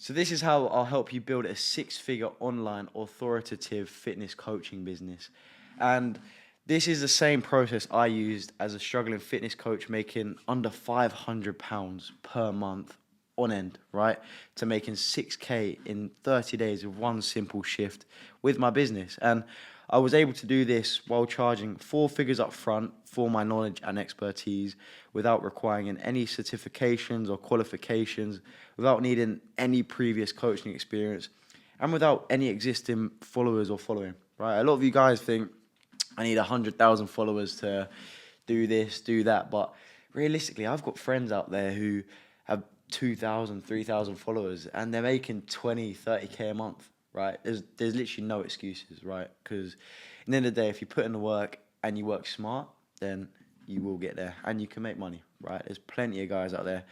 So this is how I'll help you build a six-figure online authoritative fitness coaching business. And this is the same process I used as a struggling fitness coach, making under £500 per month on end, right? To making 6K in 30 days with one simple shift with my business. And I was able to do this while charging four figures up front for my knowledge and expertise without requiring any certifications or qualifications, without needing any previous coaching experience, and without any existing followers or following, right? A lot of you guys think I need 100,000 followers to do this, do that. But realistically, I've got friends out there who have 2,000, 3,000 followers and they're making 20, 30K a month, right? There's literally no excuses, right? Because at the end of the day, if you put in the work and you work smart, then you will get there and you can make money, right? There's plenty of guys out there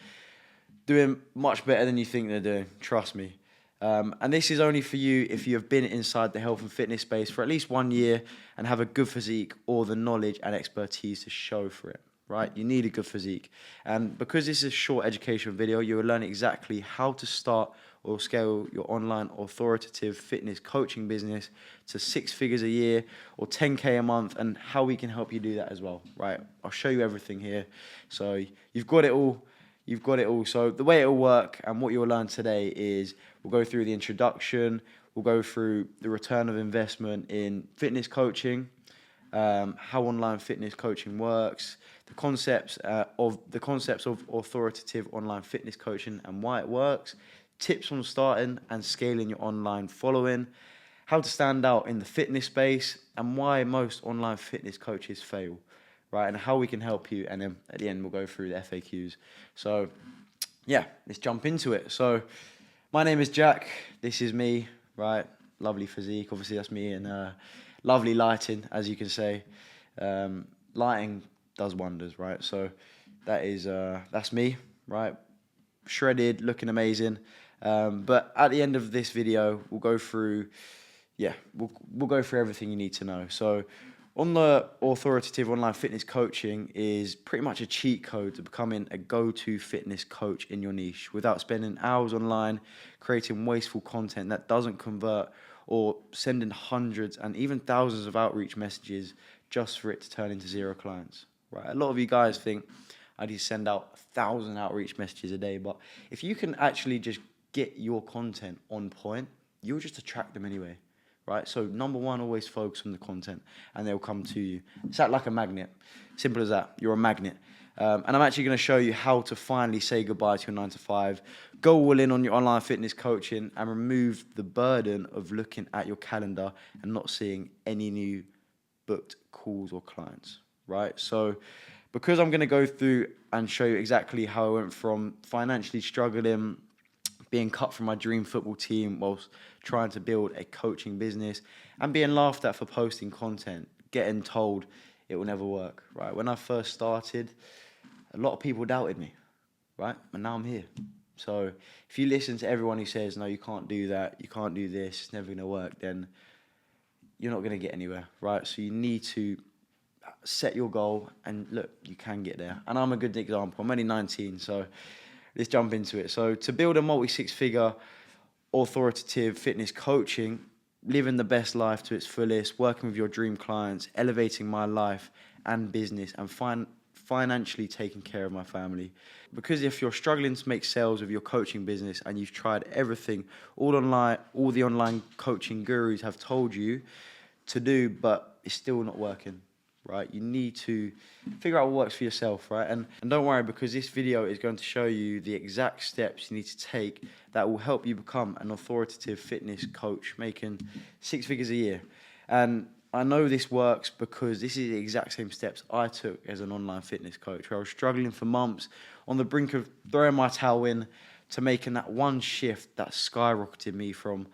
doing much better than you think they're doing, trust me. And this is only for you if you have been inside the health and fitness space for at least 1 year and have a good physique or the knowledge and expertise to show for it, right? You need a good physique. And because this is a short educational video, you will learn exactly how to start or scale your online authoritative fitness coaching business to 6 figures a year or 10K a month, and how we can help you do that as well, right? I'll show you everything here. So you've got it all. You've got it all. So the way it will work and what you'll learn today is we'll go through the introduction, we'll go through the return of investment in fitness coaching, how online fitness coaching works, the concepts of authoritative online fitness coaching and why it works, tips on starting and scaling your online following, how to stand out in the fitness space, and why most online fitness coaches fail, right? And how we can help you. And then at the end, we'll go through the FAQs. So yeah, let's jump into it. So my name is Jack. This is me, right? Lovely physique. Obviously, that's me. And lovely lighting, as you can say. Lighting does wonders, right? So that's me, right? Shredded, looking amazing. But at the end of this video, we'll go through, we'll go through everything you need to know. So on the authoritative online fitness coaching is pretty much a cheat code to becoming a go-to fitness coach in your niche without spending hours online creating wasteful content that doesn't convert, or sending hundreds and even thousands of outreach messages just for it to turn into zero clients, right? A lot of you guys think I need to send out 1,000 outreach messages a day, but if you can actually just get your content on point, you'll just attract them anyway. Right? So number one, always focus on the content and they'll come to you. It's like a magnet. Simple as that. You're a magnet. And I'm actually going to show you how to finally say goodbye to your 9 to 5, go all in on your online fitness coaching, and remove the burden of looking at your calendar and not seeing any new booked calls or clients, right? So because I'm going to go through and show you exactly how I went from financially struggling, being cut from my dream football team whilst trying to build a coaching business, and being laughed at for posting content, getting told it will never work, right? When I first started, a lot of people doubted me, right? And now I'm here. So if you listen to everyone who says, no, you can't do that, you can't do this, it's never going to work, then you're not going to get anywhere, right? So you need to set your goal, and look, you can get there. And I'm a good example. I'm only 19, so let's jump into it. So to build a multi-six-figure authoritative fitness coaching, living the best life to its fullest, working with your dream clients, elevating my life and business, and financially taking care of my family. Because if you're struggling to make sales with your coaching business and you've tried everything, all the online coaching gurus have told you to do, but it's still not working, right? You need to figure out what works for yourself, right? And don't worry, because this video is going to show you the exact steps you need to take that will help you become an authoritative fitness coach making 6 figures a year. And I know this works because this is the exact same steps I took as an online fitness coach, where I was struggling for months, on the brink of throwing my towel in, to making that one shift that skyrocketed me from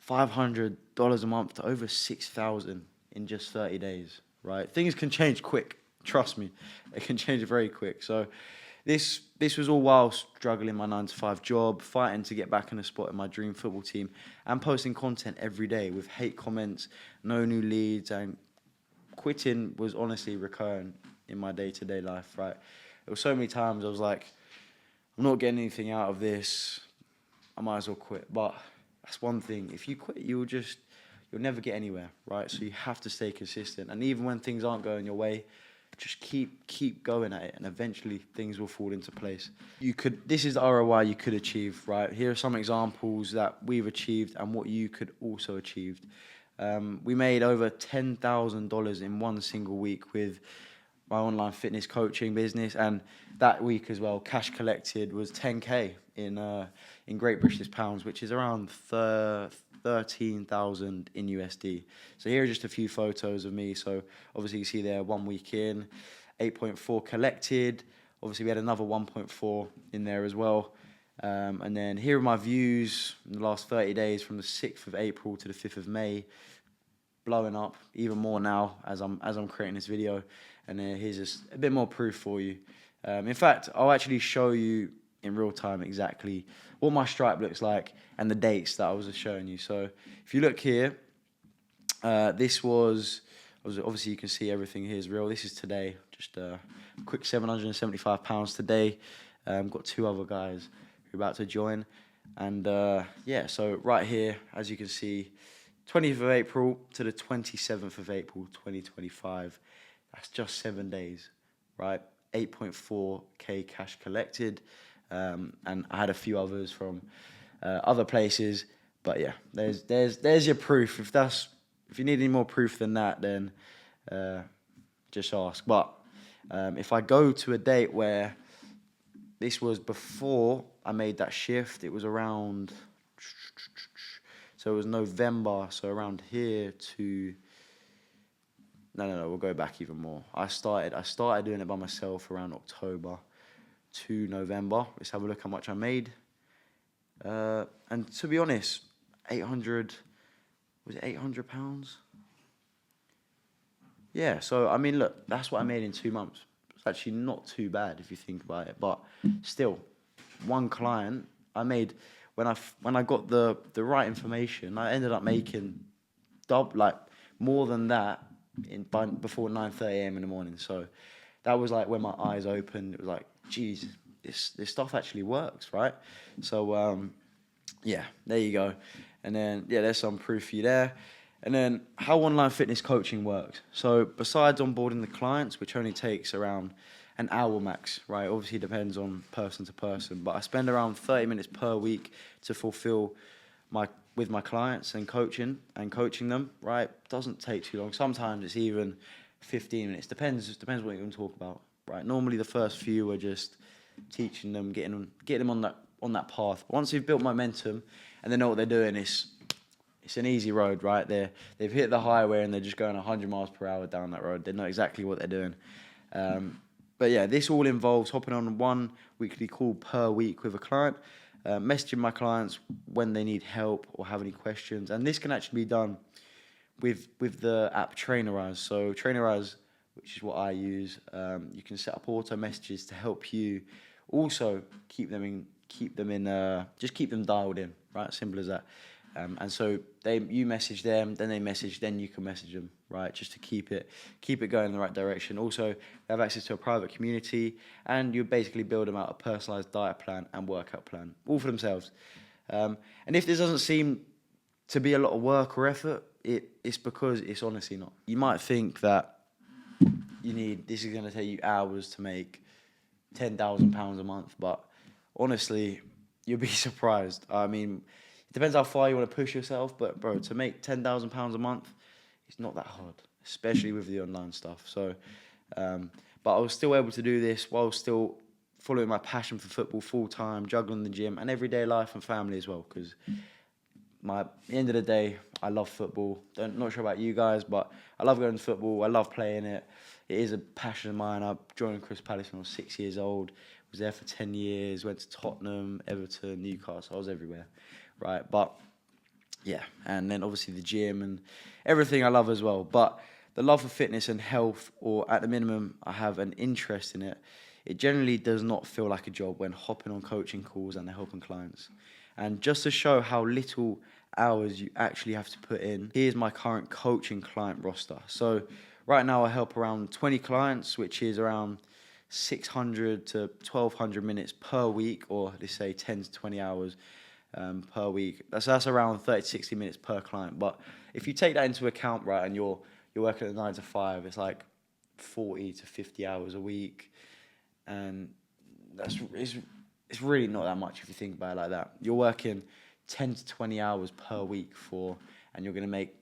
$500 a month to over 6,000 in just 30 days. Right? Things can change quick. Trust me, it can change very quick. So this was all while struggling my 9 to 5 job, fighting to get back in a spot in my dream football team, and posting content every day with hate comments, no new leads, and quitting was honestly recurring in my day-to-day life, right? There were so many times I was like, I'm not getting anything out of this. I might as well quit. But that's one thing. If you quit, you'll never get anywhere, right? So you have to stay consistent. And even when things aren't going your way, just keep going at it, and eventually things will fall into place. This is the ROI you could achieve, right? Here are some examples that we've achieved and what you could also achieve. We made over $10,000 in one single week with my online fitness coaching business, and that week as well, cash collected was 10K in Great British pounds, which is around 13,000 in USD. So here are just a few photos of me. So obviously you see there 1 week in, 8.4 collected. Obviously we had another 1.4 in there as well. And then here are my views in the last 30 days from the 6th of April to the 5th of May. Blowing up even more now as I'm creating this video. And then here's just a bit more proof for you. In fact, I'll actually show you in real time exactly what my stripe looks like and the dates that I was just showing you. So if you look here, this was obviously you can see everything here is real. This is today, just a quick £775 today. Got 2 other guys who are about to join, and yeah, so right here, as you can see, 20th of April to the 27th of April 2025. That's just 7 days, right? 8.4K cash collected, and I had a few others from other places, but yeah, there's your proof. If you need any more proof than that, then just ask. But if I go to a date where this was before I made that shift, it was around, so it was November, so around here to, no, we'll go back even more. I started doing it by myself around October to November. Let's have a look how much I made. And to be honest, 800, was it £800? Yeah, so I mean, look, that's what I made in 2 months. It's actually not too bad if you think about it, but still, one client I made, when I got the right information, I ended up making more than that before 9:30 a.m. in the morning. So that was like when my eyes opened. It was like, geez, this stuff actually works, right? So yeah, there you go. And then yeah, there's some proof for you there. And then how online fitness coaching works. So besides onboarding the clients, which only takes around an hour max, right? Obviously depends on person to person, but I spend around 30 minutes per week to fulfill with my clients and coaching them, right? Doesn't take too long. Sometimes it's even 15 minutes. Depends what you're going to talk about, right? Normally the first few are just teaching them, getting them on that path. Once you've built momentum and they know what they're doing, it's an easy road, right? They've hit the highway and they're just going 100 miles per hour down that road. They know exactly what they're doing. But yeah, this all involves hopping on one weekly call per week with a client, messaging my clients when they need help or have any questions. And this can actually be done with the app Trainerize. So Trainerize, which is what I use, you can set up auto messages to help you also keep them dialed in, right? Simple as that. And so you message them, then they message, then you can message them, right? Just to keep it going in the right direction. Also, they have access to a private community, and you basically build them out a personalized diet plan and workout plan, all for themselves. And if this doesn't seem to be a lot of work or effort, it's because it's honestly not. You might think that this is going to take you hours to make £10,000 a month, but honestly, you'll be surprised. I mean, it depends how far you want to push yourself, but bro, to make £10,000 a month, it's not that hard, especially with the online stuff. So, but I was still able to do this while still following my passion for football full time, juggling the gym and everyday life and family as well. Because at the end of the day, I love football. Not sure about you guys, but I love going to football. I love playing it. It is a passion of mine. I joined Crystal Palace when I was 6 years old. Was there for 10 years. Went to Tottenham, Everton, Newcastle. I was everywhere. Right, but yeah, and then obviously the gym and everything I love as well. But the love for fitness and health, or at the minimum, I have an interest in it. It generally does not feel like a job when hopping on coaching calls and helping clients. And just to show how little hours you actually have to put in, here's my current coaching client roster. So right now I help around 20 clients, which is around 600 to 1,200 minutes per week, or let's say 10 to 20 hours. per week. That's around 30 to 60 minutes per client. But if you take that into account, right, and you're working at 9 to 5, it's like 40 to 50 hours a week, and it's really not that much if you think about it like that. You're working 10 to 20 hours per week and you're going to make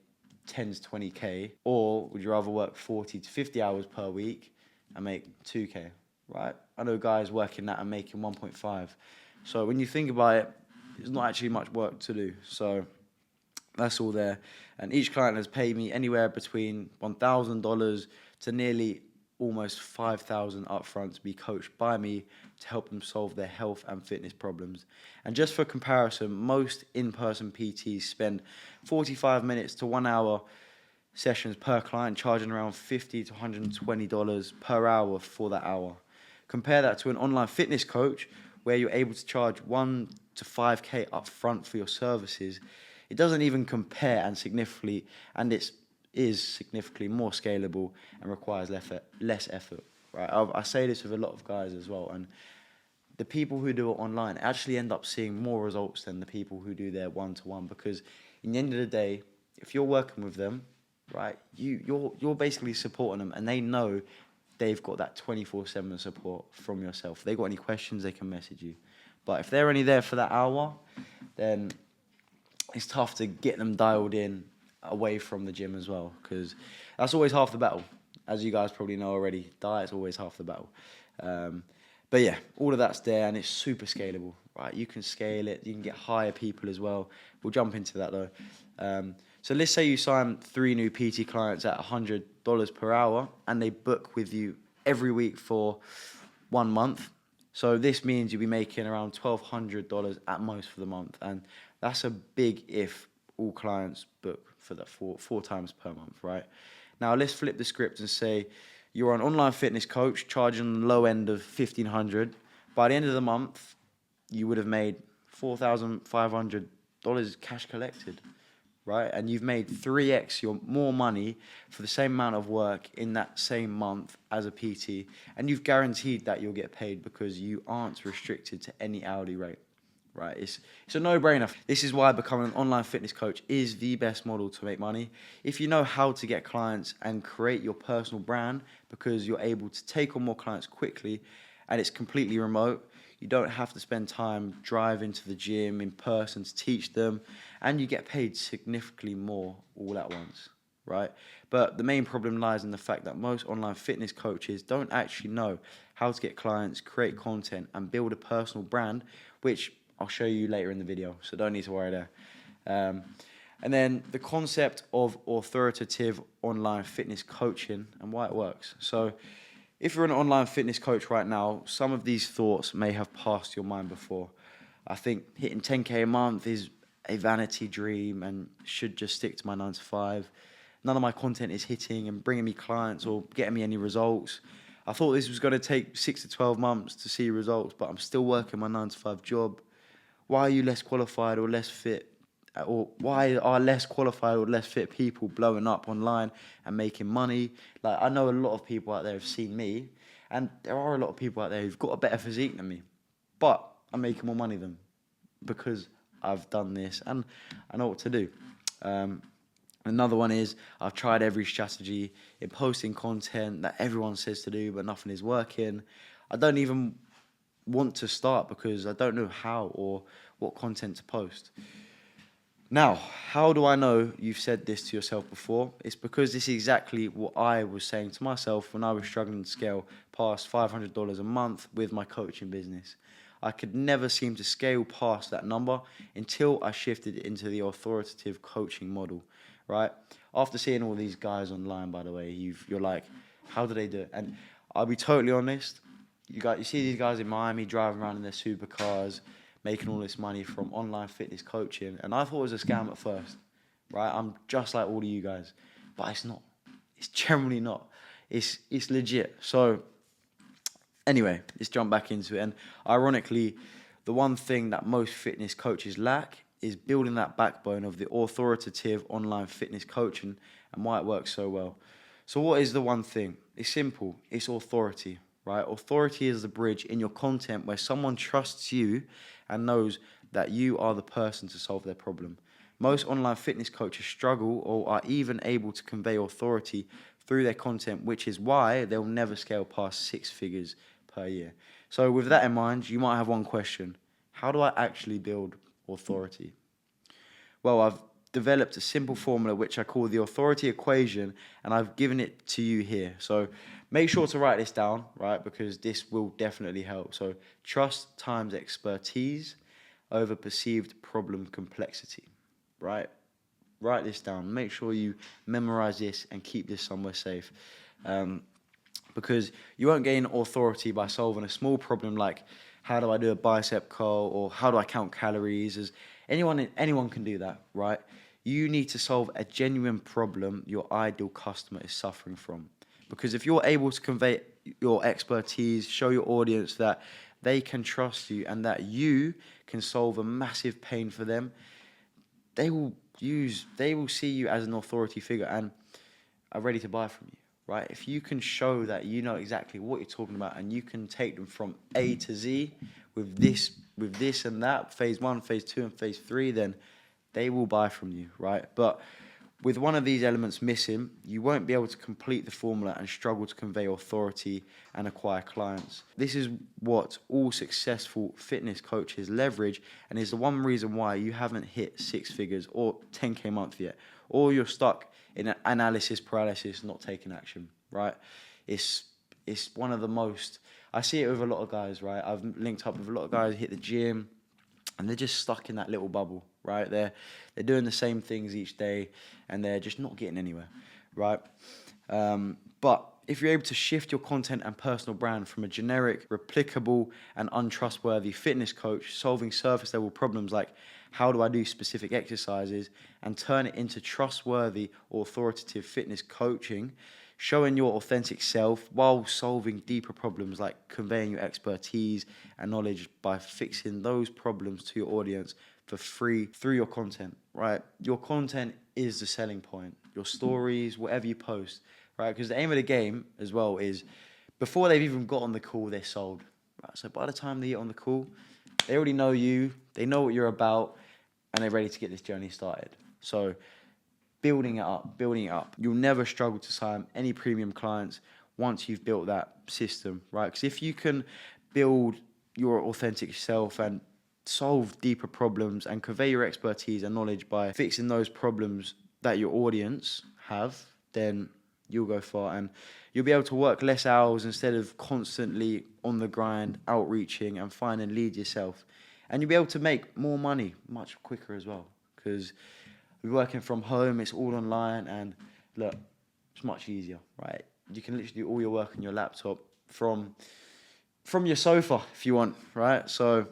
10 to 20k, or would you rather work 40 to 50 hours per week and make 2k, right? I know guys working that and making 1.5. So when you think about it, there's not actually much work to do. So that's all there. And each client has paid me anywhere between $1,000 to nearly almost $5,000 upfront to be coached by me to help them solve their health and fitness problems. And just for comparison, most in-person PTs spend 45 minutes to 1 hour sessions per client, charging around $50 to $120 per hour for that hour. Compare that to an online fitness coach where you're able to charge 1 to 5k upfront for your services. It doesn't even compare, and it is significantly more scalable and requires less effort, right? I say this with a lot of guys as well, and the people who do it online actually end up seeing more results than the people who do their one-to-one, because in the end of the day, if you're working with them, right, you're basically supporting them, and they know they've got that 24/7 support from yourself. If they got any questions, they can message you. But if they're only there for that hour, then it's tough to get them dialed in away from the gym as well, because that's always half the battle. As you guys probably know already, diet's always half the battle. But yeah, all of that's there, and it's super scalable, right? You can scale it, you can get higher people as well. We'll jump into that though. So let's say you sign 3 new PT clients at $100 per hour, and they book with you every week for 1 month. So this means you'll be making around $1,200 at most for the month, and that's a big if all clients book for that four times per month, right? Now let's flip the script and say you're an online fitness coach charging the low end of $1,500. By the end of the month, you would have made $4,500 cash collected, right? And you've made 3x more money for the same amount of work in that same month as a PT, and you've guaranteed that you'll get paid because you aren't restricted to any hourly rate. Right, it's a no-brainer. This is why becoming an online fitness coach is the best model to make money. If you know how to get clients and create your personal brand, because you're able to take on more clients quickly, and it's completely remote. You don't have to spend time driving to the gym in person to teach them, and you get paid significantly more all at once, right? But the main problem lies in the fact that most online fitness coaches don't actually know how to get clients, create content, and build a personal brand, which I'll show you later in the video, so don't need to worry there. And then the concept of authoritative online fitness coaching and why it works. So if you're an online fitness coach right now, some of these thoughts may have passed your mind before. I think hitting 10k a month is a vanity dream and should just stick to my 9 to 5. None of my content is hitting and bringing me clients or getting me any results. I thought this was going to take 6 to 12 months to see results, but I'm still working my 9 to 5 job. Why are you less qualified or less fit? Or why are less qualified or less fit people blowing up online and making money? Like, I know a lot of people out there have seen me, and there are a lot of people out there who've got a better physique than me, but I'm making more money than them because I've done this and I know what to do. Another one is I've tried every strategy in posting content that everyone says to do, but nothing is working. I don't even want to start because I don't know how or what content to post. Now, how do I know you've said this to yourself before? It's because this is exactly what I was saying to myself when I was struggling to scale past $500 a month with my coaching business. I could never seem to scale past that number until I shifted into the authoritative coaching model, right? After seeing all these guys online, by the way, you're like, how do they do it? And I'll be totally honest, you see these guys in Miami driving around in their supercars, making all this money from online fitness coaching, and I thought it was a scam at first, right? I'm just like all of you guys, but it's not. It's generally not. It's legit. So anyway, let's jump back into it. And ironically, the one thing that most fitness coaches lack is building that backbone of the authoritative online fitness coaching and why it works so well. So what is the one thing? It's simple. It's authority. Right? Authority is the bridge in your content where someone trusts you and knows that you are the person to solve their problem. Most online fitness coaches struggle or are even able to convey authority through their content, which is why they'll never scale past 6 figures per year. So with that in mind, you might have one question. How do I actually build authority? Well, I've developed a simple formula which I call the authority equation, and I've given it to you here. So make sure to write this down, right? Because this will definitely help. So trust times expertise over perceived problem complexity, right? Write this down. Make sure you memorize this and keep this somewhere safe. Because you won't gain authority by solving a small problem like how do I do a bicep curl or how do I count calories, as anyone can do that, right? You need to solve a genuine problem your ideal customer is suffering from. Because if you're able to convey your expertise, show your audience that they can trust you and that you can solve a massive pain for them, they will see you as an authority figure and are ready to buy from you, right? If you can show that you know exactly what you're talking about and you can take them from A to Z with this and that, phase 1, phase 2, and phase 3, then they will buy from you, right? But with one of these elements missing, you won't be able to complete the formula and struggle to convey authority and acquire clients. This is what all successful fitness coaches leverage, and is the one reason why you haven't hit 6 figures or 10K a month yet, or you're stuck in analysis paralysis, not taking action, right? It's one of the most, I see it with a lot of guys, right? I've linked up with a lot of guys, hit the gym, and they're just stuck in that little bubble, right? They're doing the same things each day, and they're just not getting anywhere, right? But if you're able to shift your content and personal brand from a generic, replicable, and untrustworthy fitness coach solving surface level problems like how do I do specific exercises, and turn it into trustworthy, authoritative fitness coaching, showing your authentic self while solving deeper problems like conveying your expertise and knowledge by fixing those problems to your audience for free through your content, right? Your content is the selling point. Your stories, whatever you post, right? Because the aim of the game as well is before they've even got on the call, they're sold, right? So by the time they get on the call, they already know you, they know what you're about, and they're ready to get this journey started. So building it up. You'll never struggle to sign any premium clients once you've built that system, right? Because if you can build your authentic self and solve deeper problems and convey your expertise and knowledge by fixing those problems that your audience have, then you'll go far and you'll be able to work less hours instead of constantly on the grind, outreaching and finding leads yourself. And you'll be able to make more money much quicker as well, because we're working from home, it's all online, and look, it's much easier, right? You can literally do all your work on your laptop from your sofa if you want, right? So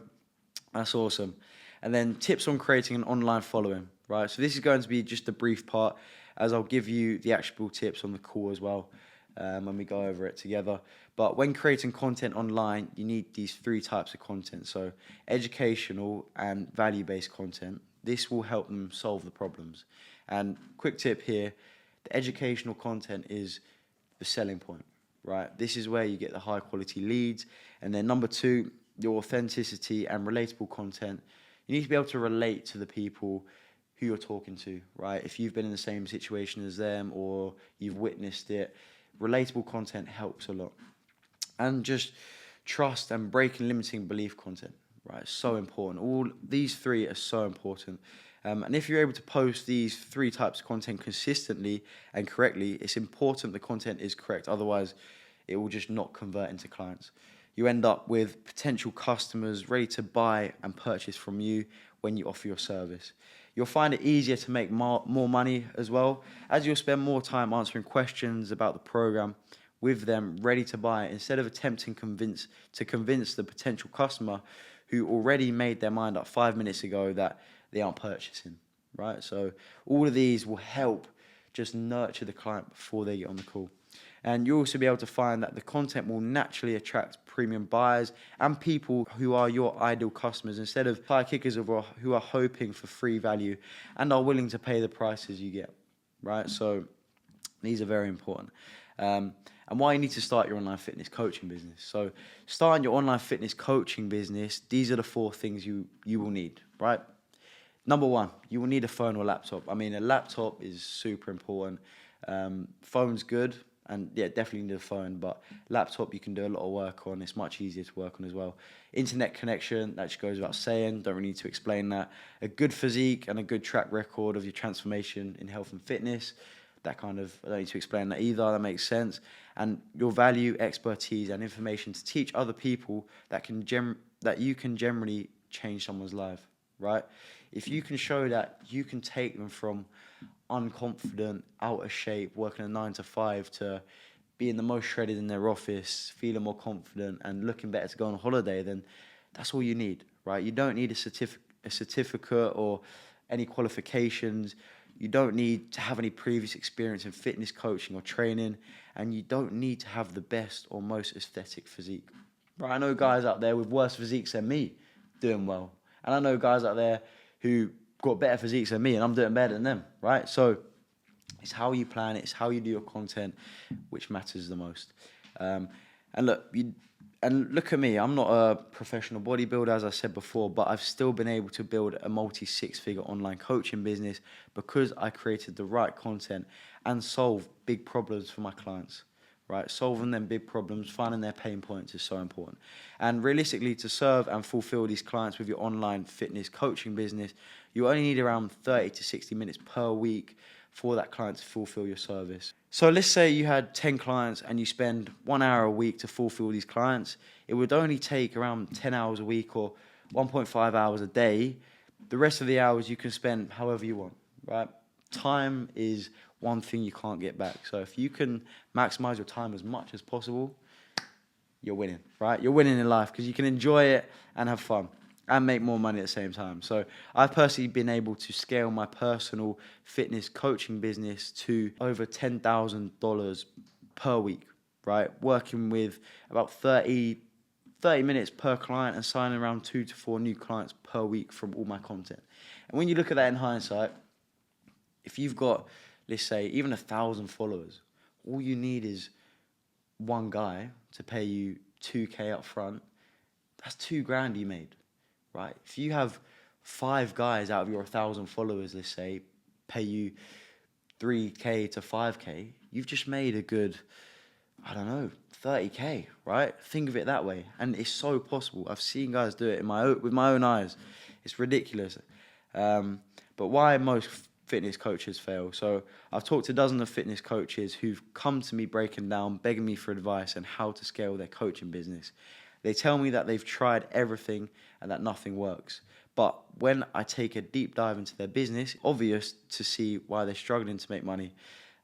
that's awesome. And then tips on creating an online following, right? So this is going to be just a brief part, as I'll give you the actionable tips on the call as well when we go over it together. But when creating content online, you need these 3 types of content. So educational and value-based content. This will help them solve the problems. And quick tip here, the educational content is the selling point, right? This is where you get the high quality leads. And then number 2, your authenticity and relatable content. You need to be able to relate to the people who you're talking to, right? If you've been in the same situation as them or you've witnessed it, relatable content helps a lot. And just trust and breaking limiting belief content, right? So important. All these 3 are so important. And if you're able to post these 3 types of content consistently and correctly, it's important the content is correct. Otherwise, it will just not convert into clients. You end up with potential customers ready to buy and purchase from you when you offer your service. You'll find it easier to make more money as well, as you'll spend more time answering questions about the program with them ready to buy, instead of attempting to convince the potential customer who already made their mind up 5 minutes ago that they aren't purchasing, right? So all of these will help just nurture the client before they get on the call. And you'll also be able to find that the content will naturally attract premium buyers and people who are your ideal customers, instead of tire kickers who are hoping for free value and are willing to pay the prices you get, right? So these are very important. And why you need to start your online fitness coaching business. So starting your online fitness coaching business, these are the 4 things you will need, right? Number one, you will need a phone or laptop. I mean, a laptop is super important. Phone's good, and yeah, definitely need a phone, but laptop you can do a lot of work on. It's much easier to work on as well. Internet connection, that just goes without saying. Don't really need to explain that. A good physique and a good track record of your transformation in health and fitness. That kind of, I don't need to explain that either. That makes sense. And your value, expertise, and information to teach other people that you can generally change someone's life, right? If you can show that you can take them from unconfident, out of shape, working a 9 to 5 to being the most shredded in their office, feeling more confident and looking better to go on holiday, then that's all you need, right? You don't need a certificate or any qualifications. You don't need to have any previous experience in fitness coaching or training, and you don't need to have the best or most aesthetic physique. Right? I know guys out there with worse physiques than me doing well, and I know guys out there who got better physiques than me, and I'm doing better than them, right? So it's how you plan it, it's how you do your content, which matters the most. And look at me. I'm not a professional bodybuilder, as I said before, but I've still been able to build a multi-six-figure online coaching business because I created the right content and solve big problems for my clients. Right, solving them big problems, finding their pain points is so important. And realistically, to serve and fulfill these clients with your online fitness coaching business, you only need around 30 to 60 minutes per week for that client to fulfill your service. So let's say you had 10 clients and you spend 1 hour a week to fulfill these clients. It would only take around 10 hours a week or 1.5 hours a day. The rest of the hours you can spend however you want, right? Time is one thing you can't get back. So if you can maximize your time as much as possible, you're winning, right? You're winning in life because you can enjoy it and have fun and make more money at the same time. So I've personally been able to scale my personal fitness coaching business to over $10,000 per week, right? Working with about 30 minutes per client and signing around 2 to 4 new clients per week from all my content. And when you look at that in hindsight, if you've got, let's say, even 1,000 followers, all you need is one guy to pay you 2K up front. That's $2,000 you made, right? If you have 5 guys out of your 1,000 followers, let's say, pay you 3K to 5K, you've just made a good, I don't know, 30K, right? Think of it that way. And it's so possible. I've seen guys do it with my own eyes. It's ridiculous. But why most fitness coaches fail? So I've talked to dozens of fitness coaches who've come to me breaking down, begging me for advice on how to scale their coaching business. They tell me that they've tried everything and that nothing works. But when I take a deep dive into their business, it's obvious to see why they're struggling to make money.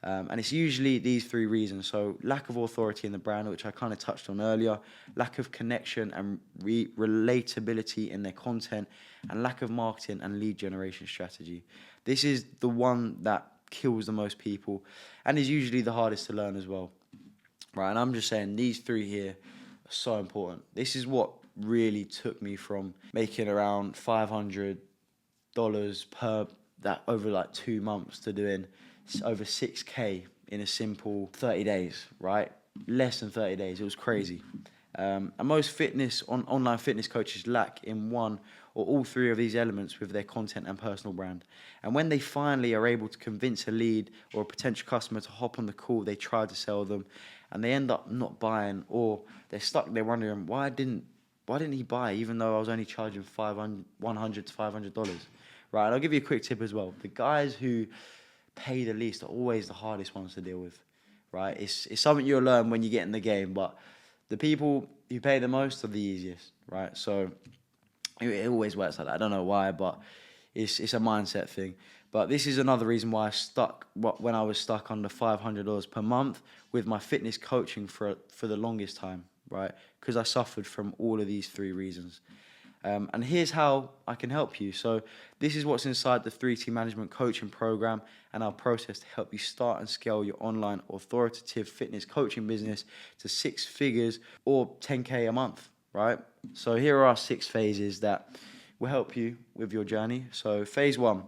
And it's usually these 3 reasons. So lack of authority in the brand, which I kind of touched on earlier, lack of connection and relatability in their content, and lack of marketing and lead generation strategy. This is the one that kills the most people and is usually the hardest to learn as well. Right, and I'm just saying these 3 here are so important. This is what really took me from making around $500 per that over like 2 months to doing over 6K in a simple 30 days, right? Less than 30 days. It was crazy. And most online fitness coaches lack in one or all 3 of these elements with their content and personal brand. And when they finally are able to convince a lead or a potential customer to hop on the call they tried to sell them, and they end up not buying, or they're stuck there wondering, why didn't he buy even though I was only charging $100 to $500, right? And I'll give you a quick tip as well. The guys who pay the least are always the hardest ones to deal with, right? It's something you'll learn when you get in the game, but the people who pay the most are the easiest, right? So it always works like that. I don't know why, but it's a mindset thing. But this is another reason why when I was stuck under $500 per month with my fitness coaching for the longest time, right? Because I suffered from all of these 3 reasons. And here's how I can help you. So this is what's inside the 3T Management Coaching Program and our process to help you start and scale your online authoritative fitness coaching business to 6 figures or 10K a month, right? So here are our 6 phases that will help you with your journey. So phase 1,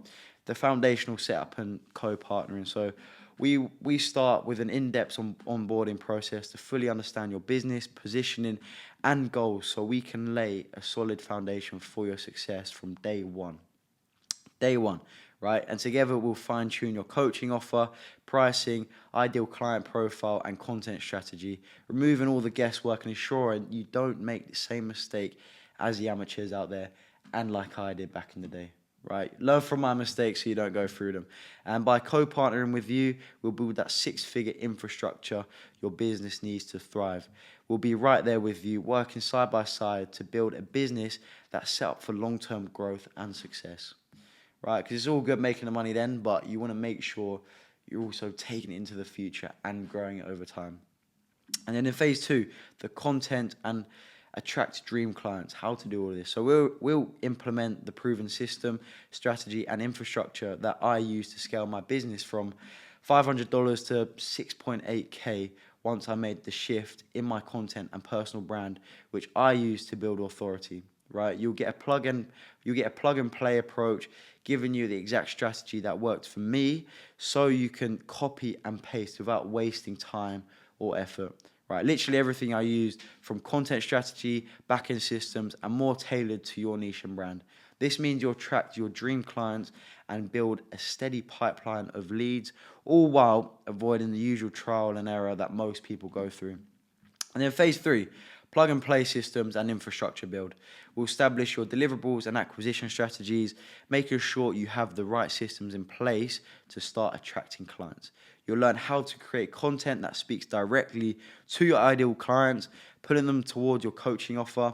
the foundational setup and co-partnering. So we start with an in-depth onboarding process to fully understand your business, positioning, and goals so we can lay a solid foundation for your success from day one. Day one, right? And together we'll fine tune your coaching offer, pricing, ideal client profile, and content strategy, removing all the guesswork and ensuring you don't make the same mistake as the amateurs out there and like I did back in the day. Right, learn from my mistakes so you don't go through them. And by co-partnering with you, we'll build that six-figure infrastructure your business needs to thrive. We'll be right there with you, working side by side to build a business that's set up for long-term growth and success. Right, because it's all good making the money then, but you want to make sure you're also taking it into the future and growing it over time. And then in phase two, the content and attract dream clients, how to do all of this. So we'll implement the proven system, strategy, and infrastructure that I use to scale my business from $500 to 6.8K once I made the shift in my content and personal brand, which I use to build authority. Right, you'll get a plug and play approach, giving you the exact strategy that worked for me, so you can copy and paste without wasting time or effort. Right, literally everything I used, from content strategy, backend systems, and more tailored to your niche and brand. This means you'll attract your dream clients and build a steady pipeline of leads, all while avoiding the usual trial and error that most people go through. And then phase three, plug and play systems and infrastructure build. We'll establish your deliverables and acquisition strategies, making sure you have the right systems in place to start attracting clients. You'll learn how to create content that speaks directly to your ideal clients, putting them towards your coaching offer.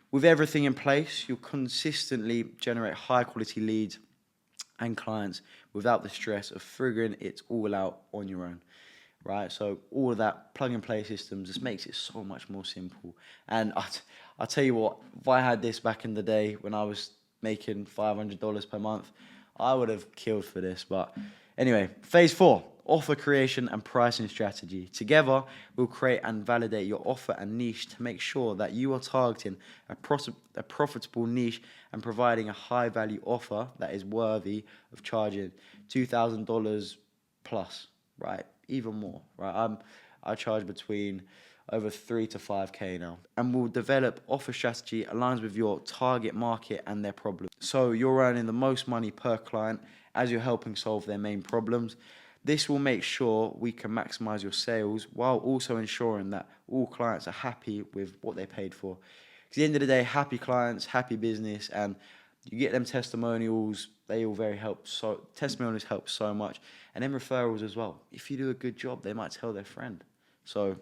With everything in place, you'll consistently generate high quality leads and clients without the stress of figuring it all out on your own. Right, so all of that plug and play systems just makes it so much more simple. And I'll tell you what, if I had this back in the day when I was making $500 per month, I would have killed for this. But anyway, phase four, offer creation and pricing strategy. Together, we'll create and validate your offer and niche to make sure that you are targeting a profitable niche and providing a high value offer that is worthy of charging $2,000 plus, right? Even more, right? I charge between over 3 to 5K now, and we'll develop offer strategy aligns with your target market and their problems. So you're earning the most money per client as you're helping solve their main problems. This will make sure we can maximize your sales while also ensuring that all clients are happy with what they paid for. Because at the end of the day, happy clients, happy business, and you get them testimonials. They all testimonials help so much, and then referrals as well. If you do a good job, they might tell their friend. So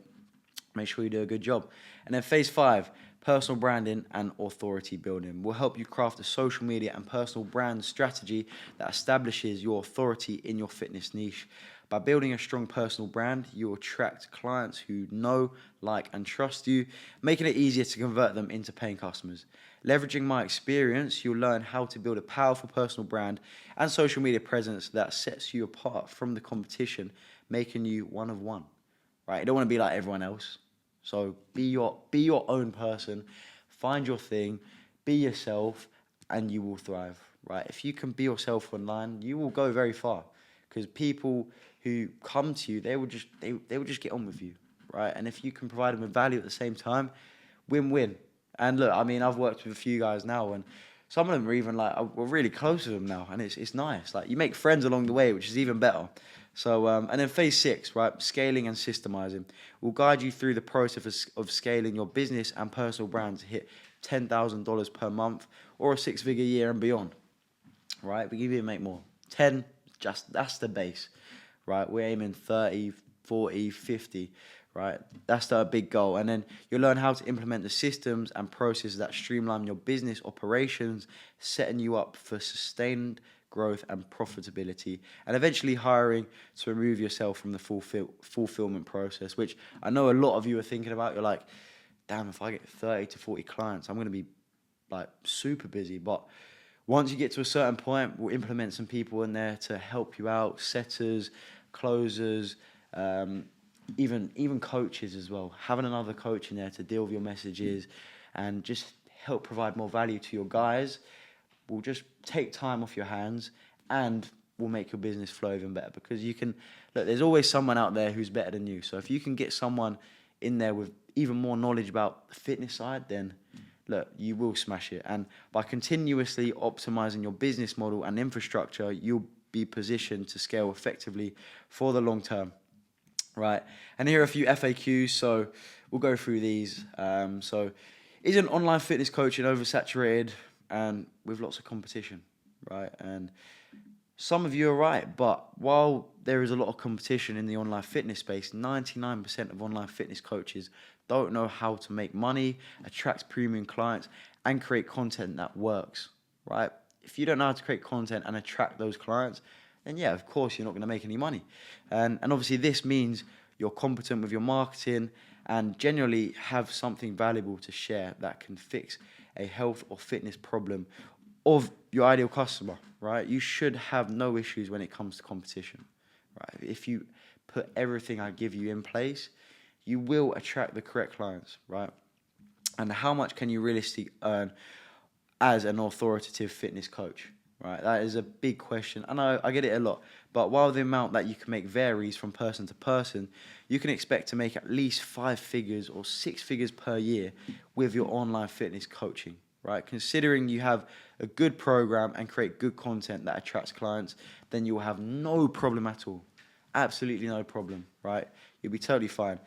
make sure you do a good job. And then phase five, personal branding and authority building. Will help you craft a social media and personal brand strategy that establishes your authority in your fitness niche. By building a strong personal brand, you attract clients who know, like, and trust you, making it easier to convert them into paying customers. Leveraging my experience, you'll learn how to build a powerful personal brand and social media presence that sets you apart from the competition, making you one of one. Right? You don't want to be like everyone else. So be your own person, find your thing, be yourself, and you will thrive. Right? If you can be yourself online, you will go very far. Because people who come to you, they will just get on with you, right? And if you can provide them with value at the same time, win-win. And look, I mean, I've worked with a few guys now, and some of them are even like, we're really close with them now, and it's nice. Like, you make friends along the way, which is even better. So, and then phase six, right, scaling and systemizing. We'll guide you through the process of scaling your business and personal brand to hit $10,000 per month or a six-figure year and beyond, right? We can even make more. 10, that's the base, right? We're aiming 30, 40, 50, right? That's the big goal. And then you'll learn how to implement the systems and processes that streamline your business operations, setting you up for sustained growth and profitability, and eventually hiring to remove yourself from the fulfillment process, which I know a lot of you are thinking about. You're like, damn, if I get 30 to 40 clients, I'm going to be like super busy. But once you get to a certain point, we'll implement some people in there to help you out, setters, closers, even coaches as well. Having another coach in there to deal with your messages and just help provide more value to your guys will just take time off your hands and will make your business flow even better, because you can, look, there's always someone out there who's better than you. So if you can get someone in there with even more knowledge about the fitness side, then look, you will smash it. And by continuously optimizing your business model and infrastructure, you'll be positioned to scale effectively for the long term, right? And here are a few FAQs, so we'll go through these. So, isn't online fitness coaching oversaturated and with lots of competition, right? And some of you are right, but while there is a lot of competition in the online fitness space, 99% of online fitness coaches don't know how to make money, attract premium clients, and create content that works, right? If you don't know how to create content and attract those clients, then yeah, of course you're not going to make any money. And obviously this means you're competent with your marketing and generally have something valuable to share that can fix a health or fitness problem of your ideal customer, right? You should have no issues when it comes to competition, right? If you put everything I give you in place, you will attract the correct clients, right? And how much can you realistically earn as an authoritative fitness coach, right? That is a big question. I know I get it a lot, but while the amount that you can make varies from person to person, you can expect to make at least 5 figures or 6 figures per year with your online fitness coaching, right? Considering you have a good program and create good content that attracts clients, then you will have no problem at all. Absolutely no problem, right? You'll be totally fine.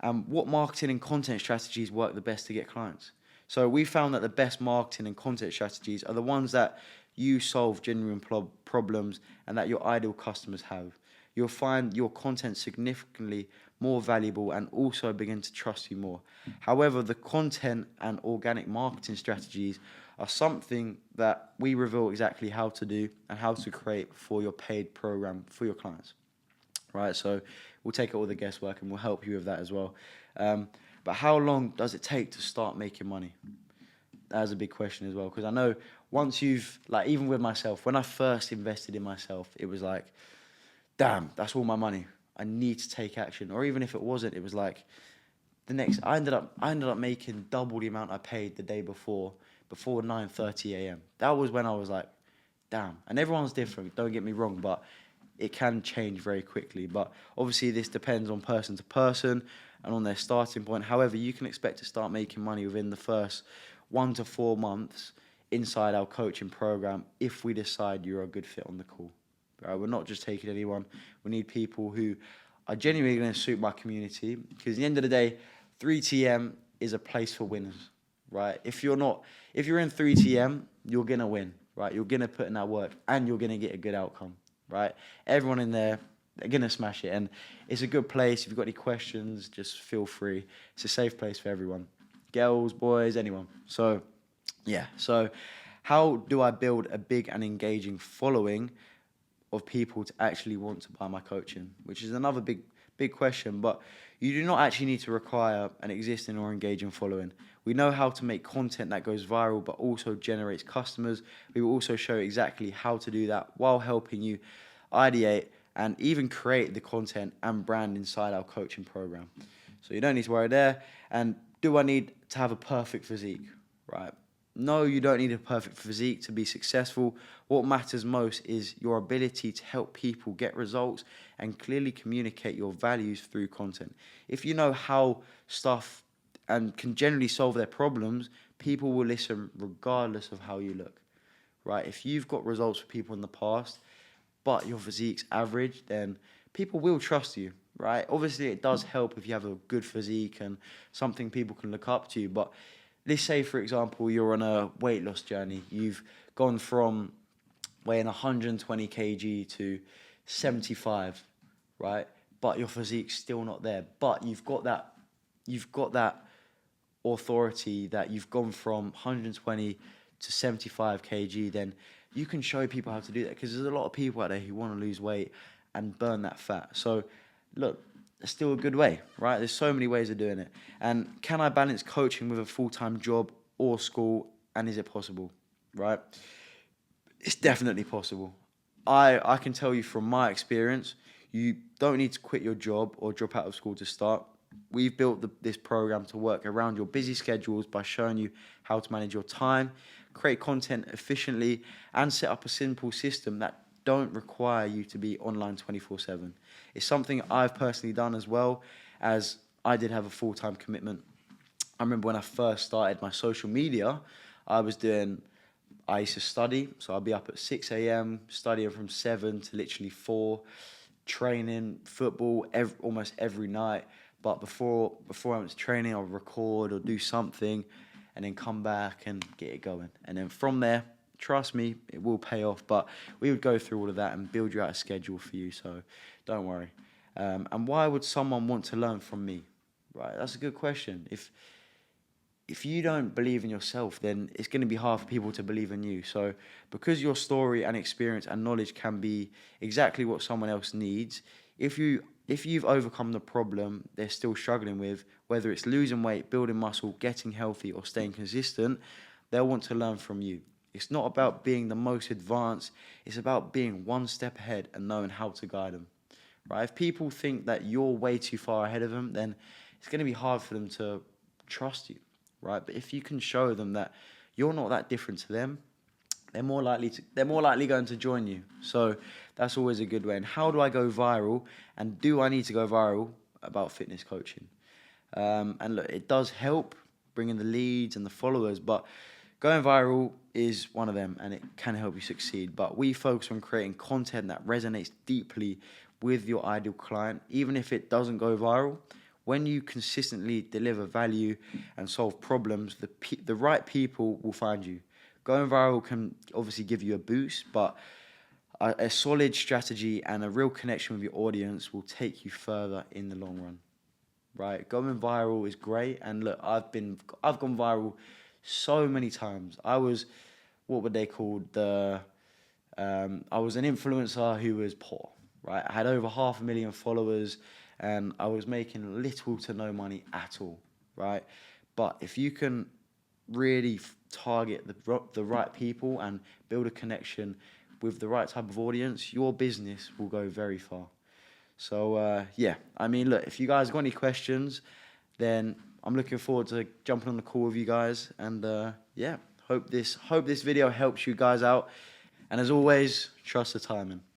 What marketing and content strategies work the best to get clients? So we found that the best marketing and content strategies are the ones that you solve genuine problems and that your ideal customers have. You'll find your content significantly more valuable and also begin to trust you more. However, the content and organic marketing strategies are something that we reveal exactly how to do and how to create for your paid program for your clients, right? So we'll take all the guesswork and we'll help you with that as well. But how long does it take to start making money? That's a big question as well, because I know once you've, like, even with myself, when I first invested in myself, it was like, damn, that's all my money. I need to take action. Or even if it wasn't, it was like I ended up making double the amount I paid the day before 9:30 a.m. That was when I was like, damn. And everyone's different, don't get me wrong, but it can change very quickly. But obviously this depends on person to person and on their starting point. However, you can expect to start making money within the first 1 to 4 months inside our coaching program if we decide you're a good fit on the call. Right? We're not just taking anyone. We need people who are genuinely going to suit my community, because at the end of the day, 3TM is a place for winners, right? If you're in 3TM, you're going to win, right? You're going to put in that work and you're going to get a good outcome, right? Everyone in there, they're going to smash it. And it's a good place. If you've got any questions, just feel free. It's a safe place for everyone. Girls, boys, anyone. So, yeah. So how do I build a big and engaging following of people to actually want to buy my coaching? Which is another big question, but you do not actually need to require an existing or engaging following. We know how to make content that goes viral, but also generates customers. We will also show exactly how to do that while helping you ideate and even create the content and brand inside our coaching program. So you don't need to worry there. And do I need to have a perfect physique, right? No, you don't need a perfect physique to be successful. What matters most is your ability to help people get results and clearly communicate your values through content. If you know how stuff and can generally solve their problems, people will listen regardless of how you look, right? If you've got results for people in the past, but your physique's average, then people will trust you, right? Obviously, it does help if you have a good physique and something people can look up to, but let's say, for example, you're on a weight loss journey. You've gone from weighing 120 kg to 75, right? But your physique's still not there. But you've got that authority that you've gone from 120 to 75 kg. Then you can show people how to do that, because there's a lot of people out there who want to lose weight and burn that fat. So, look, it's still a good way, right? There's so many ways of doing it. And can I balance coaching with a full-time job or school? And is it possible, right? It's definitely possible. I can tell you from my experience, you don't need to quit your job or drop out of school to start. We've built this program to work around your busy schedules by showing you how to manage your time, create content efficiently, and set up a simple system that don't require you to be online 24/7. It's something I've personally done as well, as I did have a full-time commitment. I remember when I first started my social media, I used to study, so I'd be up at 6 a.m., studying from 7 to literally 4, training football almost every night. But before I went to training, I'll record or do something and then come back and get it going. And then from there, trust me, it will pay off. But we would go through all of that and build you out a schedule for you, so don't worry. And why would someone want to learn from me? Right, that's a good question. If you don't believe in yourself, then it's going to be hard for people to believe in you. So because your story and experience and knowledge can be exactly what someone else needs, if you've overcome the problem they're still struggling with, whether it's losing weight, building muscle, getting healthy, or staying consistent, they'll want to learn from you. It's not about being the most advanced. It's about being one step ahead and knowing how to guide them. Right? If people think that you're way too far ahead of them, then it's going to be hard for them to trust you. Right? But if you can show them that you're not that different to them, they're more likely going to join you. So that's always a good way. And how do I go viral? And do I need to go viral about fitness coaching? And look, it does help bringing the leads and the followers, but going viral is one of them, and it can help you succeed. But we focus on creating content that resonates deeply with your ideal client, even if it doesn't go viral. When you consistently deliver value and solve problems, the right people will find you. Going viral can obviously give you a boost, but a solid strategy and a real connection with your audience will take you further in the long run. Right? Going viral is great, and look, I've gone viral so many times. I was, what were they called? I was an influencer who was poor. Right? I had over 500,000 followers, and I was making little to no money at all, right? But if you can really target the right people and build a connection with the right type of audience, your business will go very far. So, yeah, I mean, look, if you guys got any questions, then I'm looking forward to jumping on the call with you guys. And, yeah, hope this video helps you guys out. And as always, trust the timing.